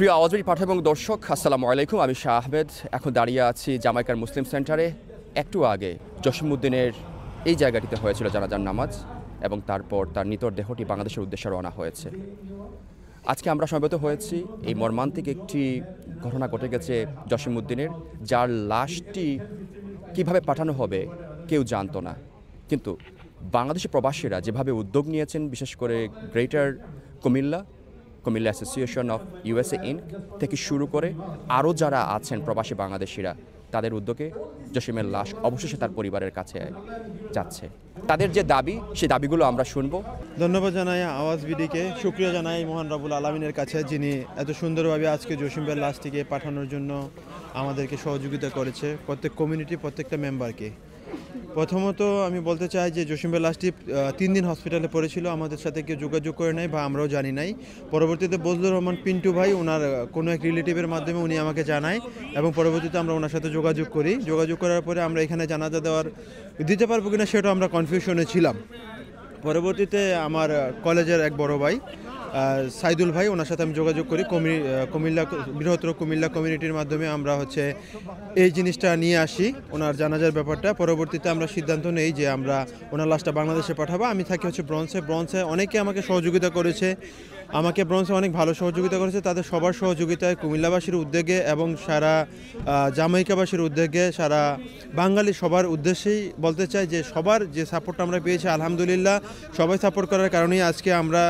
প্রিয় আওয়াজবাড়ি পাঠক এবং দর্শক, আসসালামু আলাইকুম। আমি শাহ আহমেদ। এখন দাঁড়িয়ে আছি জামাইকার মুসলিম সেন্টারে। একটু আগে জসিমউদ্দিনের এই জায়গাটিতে হয়েছিল জানাজার নামাজ এবং তারপর তার নিতর দেহটি বাংলাদেশের উদ্দেশ্যে রওনা হয়েছে। আজকে আমরা সমবেত হয়েছি এই মর্মান্তিক একটি ঘটনা ঘটে গেছে জসিমউদ্দিনের, যার লাশটি কিভাবে পাঠানো হবে কেউ জানতো না। কিন্তু বাংলাদেশি প্রবাসীরা যেভাবে উদ্যোগ নিয়েছেন, বিশেষ করে greater Comilla association of USA Inc থেকে শুরু করে আরও যারা আছেন প্রবাসী বাংলাদেশিরা, তাদের উদ্যোগে জসিমের লাশ অবশেষে তার পরিবারের কাছে যাচ্ছে। তাদের যে দাবি, সেই দাবিগুলো আমরা শুনব। ধন্যবাদ জানাই আওয়াজ বিডিকে, শুকরিয়া জানাই মহান রব্বুল আলমিনের কাছে, যিনি এত সুন্দরভাবে আজকে জসিম ভাইয়ের লাশটিকে পাঠানোর জন্য আমাদেরকে সহযোগিতা করেছে, প্রত্যেক কমিউনিটি, প্রত্যেকটা মেম্বারকে। প্রথমত আমি বলতে চাই যে জসিম ভাইয়ের লাশটি 3 দিন হসপিটালে পড়েছিল, আমাদের সাথে কেউ যোগাযোগ করে নাই বা আমরাও জানি নাই। পরবর্তীতে বজলুর রহমান পিন্টু ভাই, ওনার কোনো এক রিলেটিভের মাধ্যমে উনি আমাকে জানায় এবং পরবর্তীতে আমরা ওনার সাথে যোগাযোগ করি। যোগাযোগ করার পরে আমরা এখানে জানাজা দিতে পারবো কিনা সেটা আমরা কনফিউশনে ছিলাম। পরবর্তীতে আমার কলেজের এক বড় ভাই সাইদুল ভাই, ওনার সাথে আমি যোগাযোগ করি। কুমিল্লা বৃহত্তর কুমিল্লা কমিউনিটির মাধ্যমে আমরা এই জিনিসটা নিয়ে আসি, ওনার জানাজার ব্যাপারটা। পরবর্তীতে আমরা সিদ্ধান্ত নেই যে আমরা ওনার লাশটা বাংলাদেশে পাঠাবো। আমি থাকি ব্রঞ্জে অনেকে আমাকে সহযোগিতা করেছে, ব্রঞ্জে অনেক ভালো সহযোগিতা করেছে। তাদের সবার সহযোগিতায়, কুমিল্লাবাসীর উদ্যোগে এবং সারা জামাইকাবাসীর উদ্যোগে, সারা বাঙালি সবার উদ্দেশ্যেই বলতে চাই যে সবার যে সাপোর্টটা আমরা পেয়েছি, আলহামদুলিল্লাহ, সবাই সাপোর্ট করার কারণেই আজকে আমরা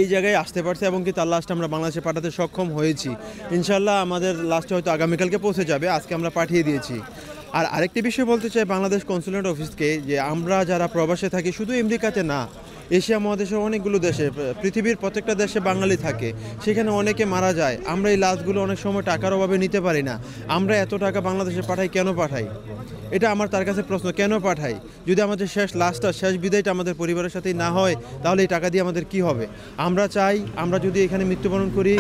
এই জায়গায় আসতে পারছি এবং কি তার লাশটা আমরা বাংলাদেশে পাঠাতে সক্ষম হয়েছি। ইনশাল্লাহ আমাদের লাশটা হয়তো আগামীকালকে পৌঁছে যাবে, আজকে আমরা পাঠিয়ে দিয়েছি। আর আরেকটি বিষয় বলতে চাই বাংলাদেশ কনসুলেট অফিসকে, যে আমরা যারা প্রবাসে থাকি, শুধু আমেরিকাতে না, এশিয়া মহাদেশের অনেকগুলো দেশে, পৃথিবীর প্রত্যেকটা দেশে বাঙালি থাকে, সেখানে অনেকে মারা যায়। আমরা এই লাশগুলো অনেক সময় টাকার অভাবে নিতে পারি না। আমরা এত টাকা বাংলাদেশে পাঠাই, কেন পাঠাই? এটা আমার তার কাছে প্রশ্ন, কেন পাঠাই? যদি আমাদের শেষ বিদায়টা আমাদের পরিবারের সাথেই না হয়, তাহলে এই টাকা দিয়ে আমাদের কি হবে? আমরা চাই, আমরা যদি এখানে মৃত্যুবরণ করি,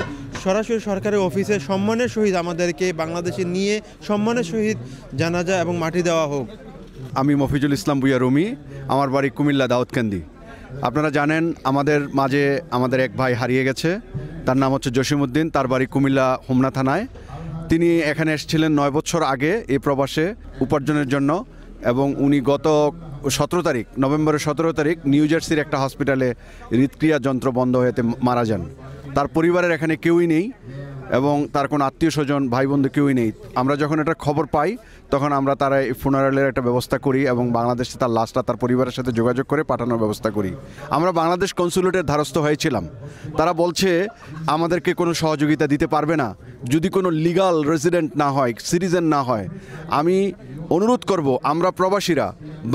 সরাসরি সরকারের অফিসে সম্মানের সহিত আমাদেরকে বাংলাদেশে নিয়ে সম্মানের সহিত জানাজা এবং মাটি দেওয়া হোক। আমি মফিজুল ইসলাম ভুইয়া রুমি, আমার বাড়ি কুমিল্লা দাউদকান্দি। আপনারা জানেন আমাদের মাঝে আমাদের এক ভাই হারিয়ে গেছে, তার নাম হচ্ছে জসিমউদ্দিন, তার বাড়ি কুমিল্লা হোমনা থানায়। তিনি এখানে এসেছিলেন 9 বছর আগে এই প্রবাসে উপার্জনের জন্য, এবং উনি গত 17 তারিখ, নভেম্বরের 17 তারিখ নিউ জার্সির একটা হসপিটালে হৃদক্রিয়া যন্ত্র বন্ধ হয়েতে মারা যান। তার পরিবারের এখানে কেউই নেই এবং তার কোনো আত্মীয় স্বজন, ভাই বন্ধু কেউই নেই। আমরা যখন এটা খবর পাই, তখন আমরা তারা এই ফুনারালের একটা ব্যবস্থা করি এবং বাংলাদেশে তার লাশটা তার পরিবারের সাথে যোগাযোগ করে পাঠানোর ব্যবস্থা করি। আমরা বাংলাদেশ কনসুলেটের দ্বারস্থ হয়েছিলাম। তারা বলছে আমাদেরকে কোনো সহযোগিতা দিতে পারবে না যদি কোনো লিগাল রেসিডেন্ট না হয়, সিটিজেন না হয়। আমি অনুরোধ করব, আমরা প্রবাসীরা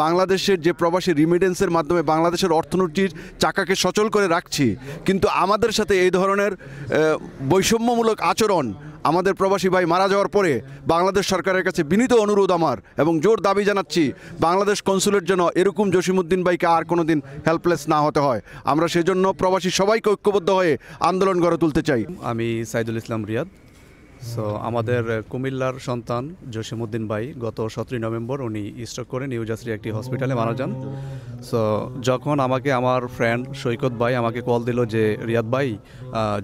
বাংলাদেশের যে প্রবাসী রিমিটেন্সের মাধ্যমে বাংলাদেশের অর্থনীতির চাকাকে সচল করে রাখছি, কিন্তু আমাদের সাথে এই ধরনের বৈষম্যমূলক আচরণ আমাদের প্রবাসী ভাই মারা যাওয়ার পরে বাংলাদেশ সরকারের কাছে বিনীত অনুরোধ আমার, এবং জোর দাবি জানাচ্ছি বাংলাদেশ কনসুলেট যেন এরকম জসিমউদ্দিন ভাইকে আর কোনো দিন হেল্পলেস না হতে হয়। আমরা সেজন্য প্রবাসী সবাইকে ঐক্যবদ্ধ হয়ে আন্দোলন গড়ে তুলতে চাই। আমি সাইদুল ইসলাম রিয়াদ। আমাদের কুমিল্লার সন্তান জসিমউদ্দিন ভাই গত 17 নভেম্বর উনি স্ট্রোক করে নিউ জার্সির একটি হসপিটালে মারা যান। যখন আমাকে আমার ফ্রেন্ড সৈকত ভাই আমাকে কল দিল যে রিয়াদ ভাই,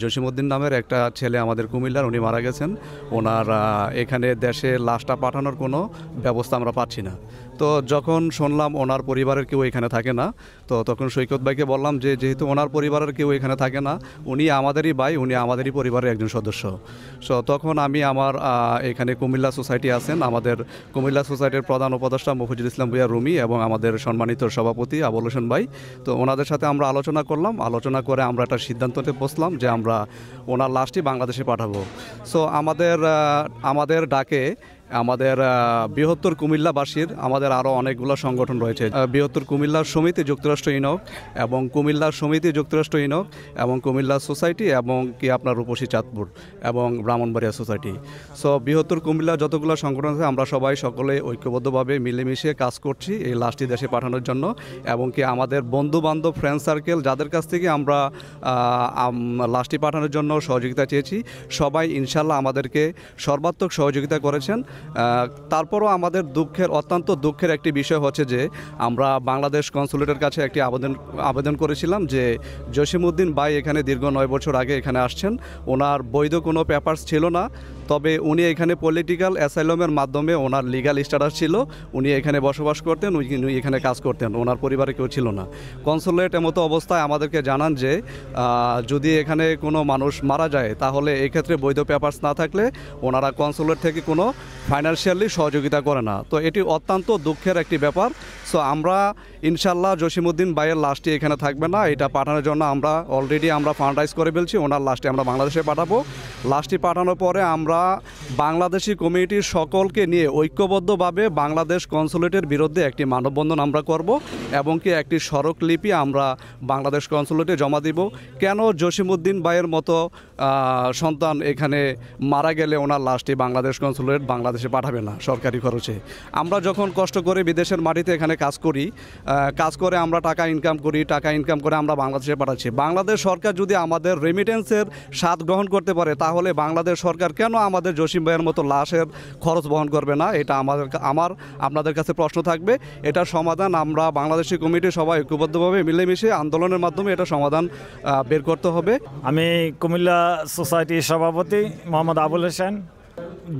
জসিমউদ্দিন নামের একটা ছেলে আমাদের কুমিল্লার, উনি মারা গেছেন, ওনার এখানে দেশে লাশটা পাঠানোর কোনো ব্যবস্থা আমরা পাচ্ছি না। তো যখন শুনলাম ওনার পরিবারের কেউ এখানে থাকে না, তো তখন সৈকত ভাইকে বললাম যে যেহেতু ওনার পরিবারের কেউ এখানে থাকে না, উনি আমাদেরই ভাই, উনি আমাদেরই পরিবারের একজন সদস্য। তখন আমি আমার এখানে কুমিল্লা সোসাইটি আছেন, আমাদের কুমিল্লা সোসাইটির প্রধান উপদেষ্টা মফিজুল ইসলাম ভুইয়া রুমি এবং আমাদের সম্মানিত সভাপতি আবুল হোসেন ভাই, তো ওনাদের সাথে আমরা আলোচনা করলাম। আলোচনা করে আমরা একটা সিদ্ধান্ততে বসলাম যে আমরা ওনার লাশটি বাংলাদেশে পাঠাবো। আমাদের ডাকে আমাদের বৃহত্তর কুমিল্লাবাসীর আমাদের আরও অনেকগুলো সংগঠন রয়েছে। বৃহত্তর কুমিল্লা সমিতি যুক্তরাষ্ট্র ইনক এবং কুমিল্লা সমিতি যুক্তরাষ্ট্র ইনক এবং কুমিল্লা সোসাইটি এবং কি আপনার রূপসী চাঁদপুর এবং ব্রাহ্মণবাড়িয়া সোসাইটি। বৃহত্তর কুমিল্লা যতগুলো সংগঠন আছে আমরা সকলে ঐক্যবদ্ধভাবে মিলেমিশে কাজ করছি এই লাশটি দেশে পাঠানোর জন্য, এবং কি আমাদের বন্ধু বান্ধব ফ্রেন্ড সার্কেল যাদের কাছ থেকে আমরা লাশটি পাঠানোর জন্য সহযোগিতা চেয়েছি, সবাই ইনশাল্লাহ আমাদেরকে সর্বাত্মক সহযোগিতা করেছেন। তারপরও আমাদের অত্যন্ত দুঃখের একটি বিষয় হচ্ছে যে আমরা বাংলাদেশ কনসুলেটের কাছে একটি আবেদন করেছিলাম যে জসিমউদ্দিন ভাই এখানে দীর্ঘ 9 বছর আগে এখানে আসছেন, ওনার বৈধ কোনো পেপারস ছিল না, তবে উনি এখানে পলিটিক্যাল অ্যাসাইলামের মাধ্যমে ওনার লিগ্যাল স্ট্যাটাস ছিল, উনি এখানে বসবাস করতেন, উনি এখানে কাজ করতেন, ওনার পরিবারে কেউ ছিল না। কনসুলেট এমতো অবস্থায় আমাদেরকে জানান যে যদি এখানে কোনো মানুষ মারা যায় তাহলে এক্ষেত্রে বৈধ পেপারস না থাকলে ওনারা কনসুলেট থেকে কোনো ফাইন্যান্সিয়ালি সহযোগিতা করে না। তো এটি অত্যন্ত দুঃখের একটি ব্যাপার। সো আমরা ইনশাল্লাহ জসিমউদ্দিন ভাইয়ের লাশটি এখানে থাকবে না, এটা পাঠানোর জন্য আমরা অলরেডি ফান্ড রাইজ করে ফেলছি, ওনার লাশটি আমরা বাংলাদেশে পাঠাবো। লাশটি পাঠানোর পরে আমরা বাংলাদেশি কমিউনিটির সকলকে নিয়ে ঐক্যবদ্ধভাবে বাংলাদেশ কনসুলেটের বিরুদ্ধে একটি মানববন্ধন আমরা করব এবং কি একটি স্মারকলিপি আমরা বাংলাদেশ কনসুলেটে জমা দিব। কেন জসিমউদ্দিন ভাইয়ের মতো সন্তান এখানে মারা গেলে ওনার লাশটি বাংলাদেশ কনসুলেট বাংলাদেশে পাঠাবে না সরকারি খরচে? আমরা যখন কষ্ট করে বিদেশের মাটিতে এখানে কাজ করে আমরা টাকা ইনকাম করে আমরা বাংলাদেশে পাঠাচ্ছি। বাংলাদেশ সরকার যদি আমাদের রেমিটেন্সের স্বাদ গ্রহণ করতে পারে তাহলে বাংলাদেশ সরকার কেন আমাদের জসিম ভাইয়ের মতো লাশের খরচ বহন করবে না? এটা আপনাদের কাছে প্রশ্ন থাকবে। এটার সমাধান আমরা বাংলাদেশি কমিটি সবাই ঐক্যবদ্ধভাবে মিলেমিশে আন্দোলনের মাধ্যমে এটা সমাধান বের করতে হবে। আমি কুমিল্লা সোসাইটির সভাপতি মোহাম্মদ আবুল হোসেন।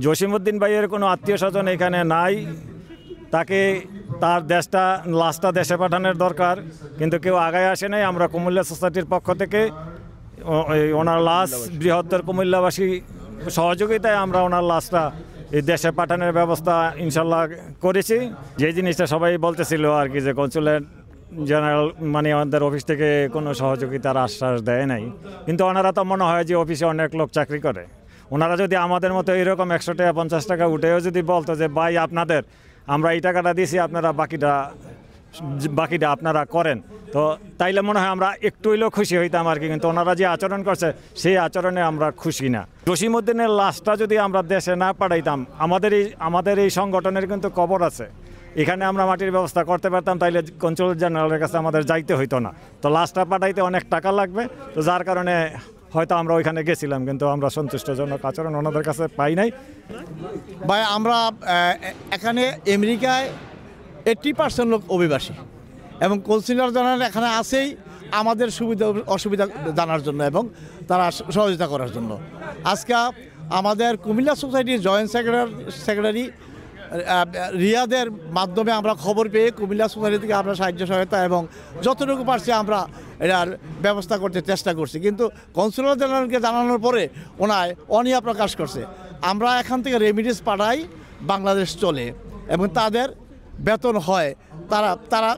জসিমউদ্দিন ভাইয়ের কোনো আত্মীয় স্বজন এখানে নাই, তাকে তার লাশটা দেশে পাঠানোর দরকার, কিন্তু কেউ আগায় আসে নাই। আমরা কুমিল্লা সোসাইটির পক্ষ থেকে ওনার লাশ বৃহত্তর কুমিল্লাবাসী সহযোগিতায় আমরা ওনার লাশটা এই দেশে পাঠানোর ব্যবস্থা ইনশাল্লাহ করেছি। যে জিনিসটা সবাই বলতেছিল আর কি, যে কনসুলেট জেনারেল আমাদের অফিস থেকে কোনো সহযোগিতার আশ্বাস দেয় নাই, কিন্তু ওনারা তো মনে হয় যে অফিসে অনেক লোক চাকরি করে, ওনারা যদি আমাদের মতো এরকম 100 টাকা 50 টাকা উঠেও যদি বলতো যে ভাই আপনাদের আমরা এই টাকাটা দিয়েছি, আপনারা বাকিটা আপনারা করেন, তো তাইলে মনে হয় আমরা একটু হইলেও খুশি হইতাম আর কি। কিন্তু ওনারা যে আচরণ করছে সেই আচরণে আমরা খুশি না। জসিমউদ্দিনের লাশটা যদি আমরা দেশে না পাঠাইতাম, আমাদের এই সংগঠনের কিন্তু কবর আছে, এখানে আমরা মাটির ব্যবস্থা করতে পারতাম, তাইলে কনসুলেট জেনারেলের কাছে আমাদের যাইতে হইতো না। তো লাশটা পাঠাইতে অনেক টাকা লাগবে, তো যার কারণে হয়তো আমরা ওইখানে গেছিলাম, কিন্তু আমরা সন্তুষ্টজনক আচরণ ওনাদের কাছে পাই নাই। ভাই আমরা এখানে আমেরিকায় 80% লোক অভিবাসী এবং কনসুলেট জেনারেল এখানে আসেই আমাদের সুবিধা অসুবিধা জানার জন্য এবং তারা সহযোগিতা করার জন্য। আজকে আমাদের কুমিল্লা সোসাইটির জয়েন্ট সেক্রেটারি রিয়াদের মাধ্যমে আমরা খবর পেয়ে কুমিল্লা সোসাইটি থেকে আমরা সাহায্য সহায়তা এবং যতটুকু পারছি আমরা এটার ব্যবস্থা করতে চেষ্টা করছি, কিন্তু কনসুলেট জেনারেলকে জানানোর পরে ওনায় অনীহা প্রকাশ করছে। আমরা এখান থেকে রেমিটেন্স পাঠাই, বাংলাদেশ চলে এবং তাদের বেতন হয়, তারা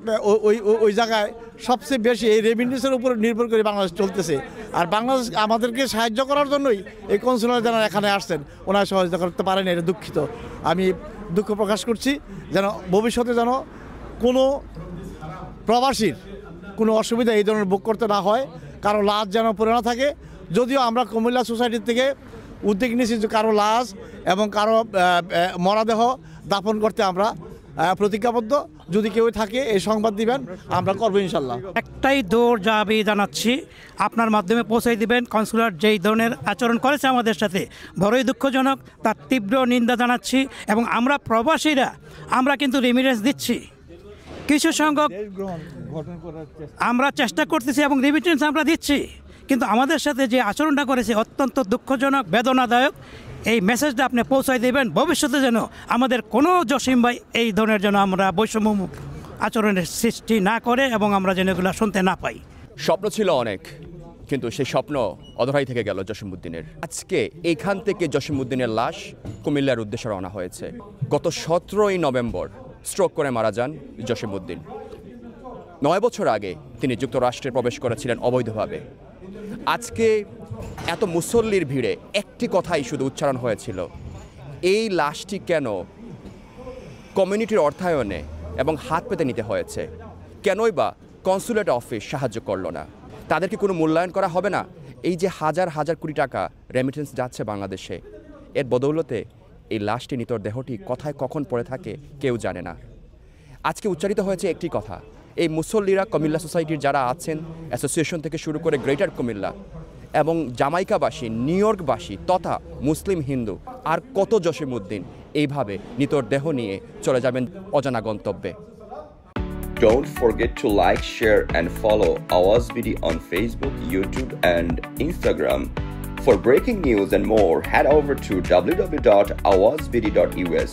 ওই জায়গায় সবচেয়ে বেশি এই রেমিটেন্সের উপর নির্ভর করে বাংলাদেশ চলতেছে। আর বাংলাদেশ আমাদেরকে সাহায্য করার জন্যই এই কনসুলেট জেনারেল এখানে আসছেন, ওনারা সহযোগিতা করতে পারেন, এটা দুঃখিত। আমি দুঃখ প্রকাশ করছি যেন ভবিষ্যতে যেন কোনো প্রবাসীর কোনো অসুবিধা এই ধরনের ভোগ করতে না হয়, কারো লাশ যেন পড়ে না থাকে। যদিও আমরা কুমিল্লা সোসাইটির থেকে উদ্যোগ নিয়েছি যে কারো লাশ এবং কারো মরদেহ দাফন করতে আমরা প্রতিজ্ঞাবদ্ধ। যদি কেউ থাকে এই সংবাদ দিবেন, আমরা করবো ইনশাল্লাহ। একটাই দৌড় যাবে জানাচ্ছি, আপনার মাধ্যমে পৌঁছে দিবেন। কনসুলেট যেই ধরনের আচরণ করেছে আমাদের সাথে বড়ই দুঃখজনক, তার তীব্র নিন্দা জানাচ্ছি। এবং আমরা প্রবাসীরা আমরা কিন্তু রেমিটেন্স দিচ্ছি, কিছু সংখ্যক আমরা চেষ্টা করতেছি এবং রেমিটেন্স আমরা দিচ্ছি, কিন্তু আমাদের সাথে যে আচরণটা করেছে অত্যন্ত দুঃখজনক, বেদনাদায়ক। এই মেসেজটা আপনি পৌঁছায় দেবেন, ভবিষ্যতে যেন আমাদের কোনো জসিম ভাই এই ধরনের যেন আমরা বৈষম্য আচরণের সৃষ্টি না করে এবং আমরা যেন এগুলো শুনতে না পাই। স্বপ্ন ছিল অনেক, কিন্তু সেই স্বপ্ন অধরাই থেকে গেল জসিমউদ্দিনের। আজকে এইখান থেকে জসিমউদ্দিনের লাশ কুমিল্লার উদ্দেশ্যে রওনা হয়েছে। গত 17ই নভেম্বর স্ট্রোক করে মারা যান জসিমউদ্দিন। 9 বছর আগে তিনি যুক্তরাষ্ট্রে প্রবেশ করেছিলেন অবৈধভাবে। আজকে এত মুসল্লির ভিড়ে একটি কথাই শুধু উচ্চারণ হয়েছিল, এই লাশটি কেন কমিউনিটির অর্থায়নে এবং হাত পেতে নিতে হয়েছে? কেনই বা কনসুলেট অফিস সাহায্য করলো না? তাদেরকে কোনো মূল্যায়ন করা হবে না? এই যে হাজার হাজার কোটি টাকা রেমিটেন্স যাচ্ছে বাংলাদেশে, এর বদৌলতে এই লাশটি নিতর দেহটি কোথায় কখন পড়ে থাকে কেউ জানে না। আজকে উচ্চারিত হয়েছে একটি কথা, এই মুসল্লিরা কুমিল্লা সোসাইটির যারা আছেন, অ্যাসোসিয়েশন থেকে শুরু করে গ্রেটার কুমিল্লা এবং জামাইকাবাসী, নিউ ইয়র্কবাসী তথা মুসলিম হিন্দু আর কত জসিমউদ্দিন, এইভাবে নিতর দেহ নিয়ে চলে যাবেন অজানা গন্তব্যে। Don't forget to like, share and follow Awaz BD on Facebook, YouTube and Instagram. For breaking news and more, head over to www.awazbd.us.